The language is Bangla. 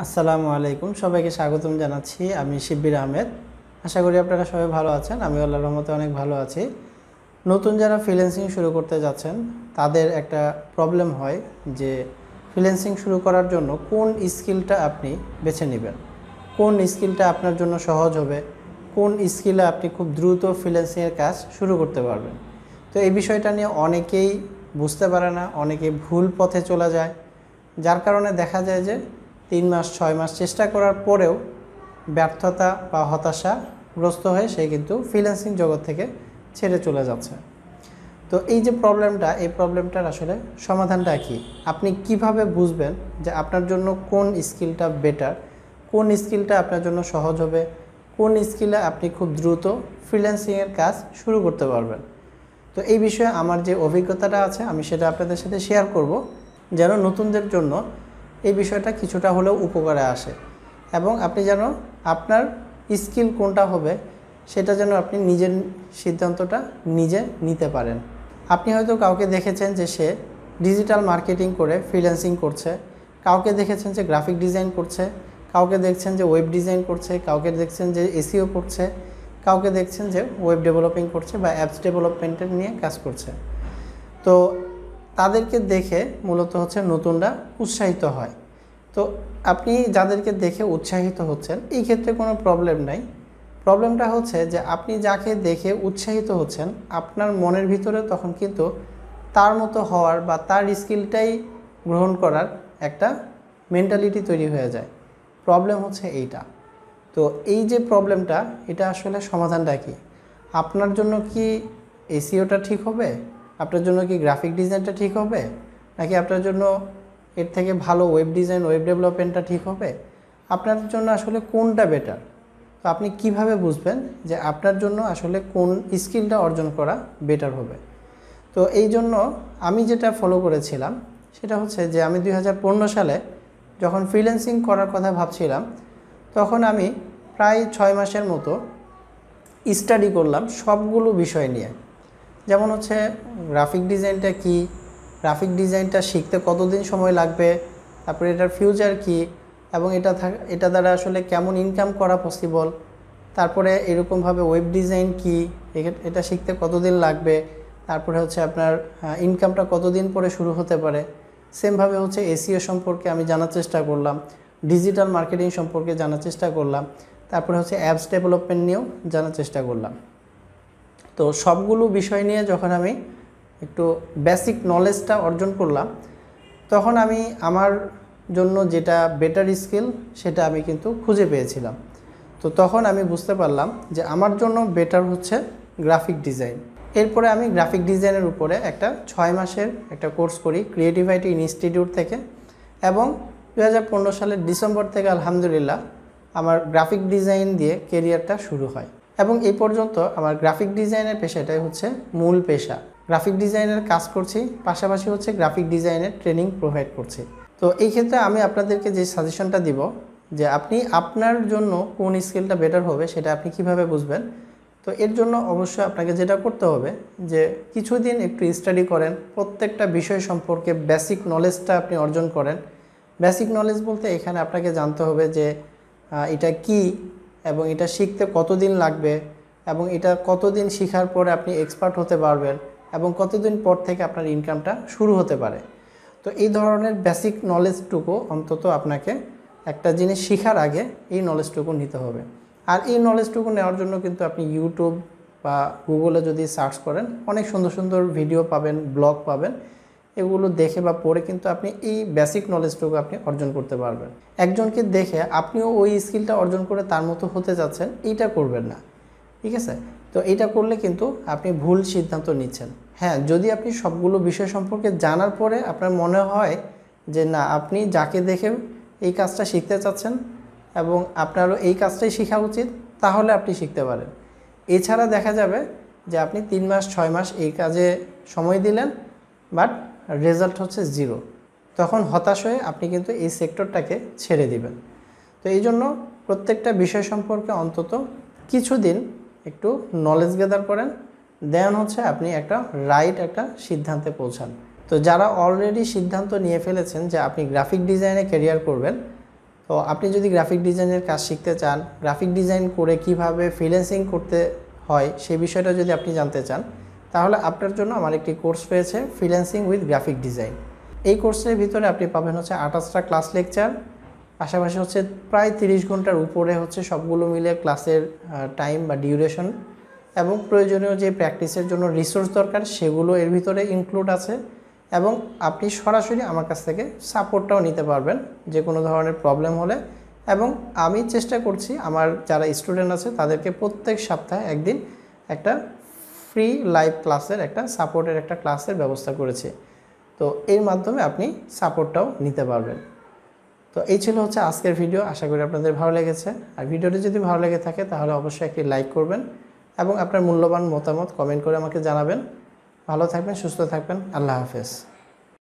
আসসালামু আলাইকুম, সবাইকে স্বাগতম জানাচ্ছি। আমি শিব্বির আহমেদ। আশা করি আপনারা সবাই ভালো আছেন। আমি আল্লাহর রহমতে অনেক ভালো আছি। নতুন যারা ফ্রিল্যান্সিং শুরু করতে যাচ্ছেন তাদের একটা প্রবলেম হয় যে ফ্রিল্যান্সিং শুরু করার জন্য কোন স্কিলটা আপনি বেছে নেবেন, কোন স্কিলটা আপনার জন্য সহজ হবে, কোন স্কিলে আপনি খুব দ্রুত ফ্রিল্যান্সিংয়ের কাজ শুরু করতে পারবেন। তো এই বিষয়টা নিয়ে অনেকেই বুঝতে পারে না, অনেকে ভুল পথে চলে যায়, যার কারণে দেখা যায় যে 3 মাস 6 মাস চেষ্টা করার পরেও ব্যর্থতা বা হতাশাগ্রস্ত হয়ে সে কিন্তু ফ্রিল্যান্সিং জগৎ থেকে ছেড়ে চলে যাচ্ছে। তো এই যে প্রবলেমটা, এই প্রবলেমটার আসলে সমাধানটা কি? আপনি কিভাবে বুঝবেন যে আপনার জন্য কোন স্কিলটা বেটার, কোন স্কিলটা আপনার জন্য সহজ হবে, কোন স্কিলে আপনি খুব দ্রুত ফ্রিল্যান্সিংয়ের কাজ শুরু করতে পারবেন? তো এই বিষয়ে আমার যে অভিজ্ঞতাটা আছে আমি সেটা আপনাদের সাথে শেয়ার করব, যেন নতুনদের জন্য এই বিষয়টা কিছুটা হলেও উপকারে আসে এবং আপনি যেন আপনার স্কিল কোনটা হবে সেটা যেন আপনি নিজের সিদ্ধান্তটা নিজে নিতে পারেন। আপনি হয়তো কাউকে দেখেছেন যে সে ডিজিটাল মার্কেটিং করে ফ্রিল্যান্সিং করছে, কাউকে দেখেছেন যে গ্রাফিক ডিজাইন করছে, কাউকে দেখছেন যে ওয়েব ডিজাইন করছে, কাউকে দেখছেন যে এসইও করছে, কাউকে দেখছেন যে ওয়েব ডেভেলপিং করছে বা অ্যাপস ডেভেলপমেন্টের নিয়ে কাজ করছে। তো তাদেরকে দেখে মূলত হচ্ছে নতুনরা উৎসাহিত হয়। তো আপনি যাদেরকে দেখে উৎসাহিত হচ্ছেন এই ক্ষেত্রে কোনো প্রবলেম নাই। প্রবলেমটা হচ্ছে যে আপনি যাকে দেখে উৎসাহিত হচ্ছেন আপনার মনের ভিতরে তখন কিন্তু তার মতো হওয়ার বা তার স্কিলটাই গ্রহণ করার একটা মেন্টালিটি তৈরি হয়ে যায়। প্রবলেম হচ্ছে এইটা। তো এই যে প্রবলেমটা, এটা আসলে সমাধানটা কি? আপনার জন্য কি এসইওটা ঠিক হবে? আপনার জন্য কি গ্রাফিক ডিজাইনটা ঠিক হবে? নাকি আপনার জন্য এর থেকে ভালো ওয়েব ডিজাইন, ওয়েব ডেভেলপমেন্টটা ঠিক হবে? আপনার জন্য আসলে কোনটা বেটার? তো আপনি কিভাবে বুঝবেন যে আপনার জন্য আসলে কোন স্কিলটা অর্জন করা বেটার হবে? তো এই জন্য আমি যেটা ফলো করেছিলাম সেটা হচ্ছে যে আমি 2015 সালে যখন ফ্রিল্যান্সিং করার কথা ভাবছিলাম তখন আমি প্রায় 6 মাসের মতো স্টাডি করলাম সবগুলো বিষয় নিয়ে। যেমন হচ্ছে গ্রাফিক ডিজাইনটা কি, গ্রাফিক ডিজাইনটা শিখতে কতদিন সময় লাগবে, তারপরে এটার ফিউচার কি, এবং এটা দ্বারা আসলে কেমন ইনকাম করা পসিবল, তারপরে এরকমভাবে ওয়েব ডিজাইন কি, এটা শিখতে কতদিন লাগবে, তারপরে হচ্ছে আপনার ইনকামটা কতদিন পরে শুরু হতে পারে। সেমভাবে হচ্ছে এসইও সম্পর্কে আমি জানার চেষ্টা করলাম, ডিজিটাল মার্কেটিং সম্পর্কে জানার চেষ্টা করলাম, তারপরে হচ্ছে অ্যাপস ডেভেলপমেন্ট নিয়েও জানার চেষ্টা করলাম। তো সবগুলো বিষয় নিয়ে যখন আমি একটু বেসিক নলেজটা অর্জন করলাম তখন আমি আমার জন্য যেটা বেটার স্কিল সেটা আমি কিন্তু খুঁজে পেয়েছিলাম। তো তখন আমি বুঝতে পারলাম যে আমার জন্য বেটার হচ্ছে গ্রাফিক ডিজাইন। এরপরে আমি গ্রাফিক ডিজাইনের উপরে একটা 6 মাসের একটা কোর্স করি ক্রিয়েটিভ আইটি ইনস্টিটিউট থেকে, এবং 2015 সালের ডিসেম্বর থেকে আলহামদুলিল্লাহ আমার গ্রাফিক ডিজাইন দিয়ে কেরিয়ারটা শুরু হয় এবং এই পর্যন্ত আমার গ্রাফিক ডিজাইনের পেশাটাই হচ্ছে মূল পেশা। গ্রাফিক ডিজাইনের কাজ করছি, পাশাপাশি হচ্ছে গ্রাফিক ডিজাইনের ট্রেনিং প্রোভাইড করছি। তো এই ক্ষেত্রে আমি আপনাদেরকে যে সাজেশনটা দিব যে আপনি আপনার জন্য কোন স্কিলটা বেটার হবে সেটা আপনি কিভাবে বুঝবেন। তো এর জন্য অবশ্যই আপনাকে যেটা করতে হবে যে কিছুদিন একটু স্টাডি করেন, প্রত্যেকটা বিষয় সম্পর্কে বেসিক নলেজটা আপনি অর্জন করেন। বেসিক নলেজ বলতে এখানে আপনাকে জানতে হবে যে এটা কি এবং এটা শিখতে কতদিন লাগবে এবং এটা কতদিন শেখার পরে আপনি এক্সপার্ট হতে পারবেন এবং কতদিন পর থেকে আপনার ইনকামটা শুরু হতে পারে। তো এই ধরনের বেসিক নলেজটুকু অন্তত আপনাকে একটা জিনিস শেখার আগে এই নলেজটুকু নিতে হবে। আর এই নলেজটুকু নেওয়ার জন্য কিন্তু আপনি ইউটিউব বা গুগলে যদি সার্চ করেন অনেক সুন্দর সুন্দর ভিডিও পাবেন, ব্লগ পাবেন, এগুলো দেখে বা পড়ে কিন্তু আপনি এই বেসিক নলেজটুকু আপনি অর্জন করতে পারবেন। একজনকে দেখে আপনিও ওই স্কিলটা অর্জন করে তার মতো হতে যাচ্ছেন, এইটা করবেন না, ঠিক আছে? তো এইটা করলে কিন্তু আপনি ভুল সিদ্ধান্ত নিচ্ছেন। হ্যাঁ, যদি আপনি সবগুলো বিষয় সম্পর্কে জানার পরে আপনার মনে হয় যে না, আপনি যাকে দেখে এই কাজটা শিখতে চাচ্ছেন এবং আপনারও এই কাজটাই শেখা উচিত, তাহলে আপনি শিখতে পারেন। এছাড়া দেখা যাবে যে আপনি 3 মাস 6 মাস এই কাজে সময় দিলেন বাট রেজাল্ট হচ্ছে জিরো, তখন হতাশ হয়ে আপনি কিন্তু এই সেক্টরটাকে ছেড়ে দিবেন। তো এই জন্য প্রত্যেকটা বিষয় সম্পর্কে অন্তত কিছুদিন একটু নলেজ গেদার করেন, দেন হচ্ছে আপনি একটা সিদ্ধান্তে পৌঁছান। তো যারা অলরেডি সিদ্ধান্ত নিয়ে ফেলেছেন যে আপনি গ্রাফিক ডিজাইনে ক্যারিয়ার করবেন, তো আপনি যদি গ্রাফিক ডিজাইনের কাজ শিখতে চান, গ্রাফিক ডিজাইন করে কিভাবে ফ্রিল্যান্সিং করতে হয় সেই বিষয়টা যদি আপনি জানতে চান, তাহলে আপনার জন্য আমার একটি কোর্স রয়েছে, ফ্রিল্যান্সিং উইথ গ্রাফিক ডিজাইন। এই কোর্সের ভিতরে আপনি পাবেন হচ্ছে 28টা ক্লাস লেকচার, পাশাপাশি হচ্ছে প্রায় 30 ঘন্টার উপরে হচ্ছে সবগুলো মিলে ক্লাসের টাইম বা ডিউরেশন, এবং প্রয়োজনীয় যে প্র্যাকটিসের জন্য রিসোর্স দরকার সেগুলো এর ভিতরে ইনক্লুড আছে। এবং আপনি সরাসরি আমার কাছ থেকে সাপোর্টটাও নিতে পারবেন যে কোনো ধরনের প্রবলেম হলে। এবং আমি চেষ্টা করছি আমার যারা স্টুডেন্ট আছে তাদেরকে প্রত্যেক সপ্তাহে একদিন একটা ফ্রি লাইভ ক্লাসের একটা সাপোর্টের একটা ক্লাসের ব্যবস্থা করেছি। তো এর মাধ্যমে আপনি সাপোর্টটাও নিতে পারবেন। তো এই ছিল হচ্ছে আজকের ভিডিও, আশা করি আপনাদের ভালো লেগেছে। আর ভিডিওটি যদি ভালো লেগে থাকে তাহলে অবশ্যই একটি লাইক করবেন এবং আপনার মূল্যবান মতামত কমেন্ট করে আমাকে জানাবেন। ভালো থাকবেন, সুস্থ থাকবেন, আল্লাহ হাফেজ।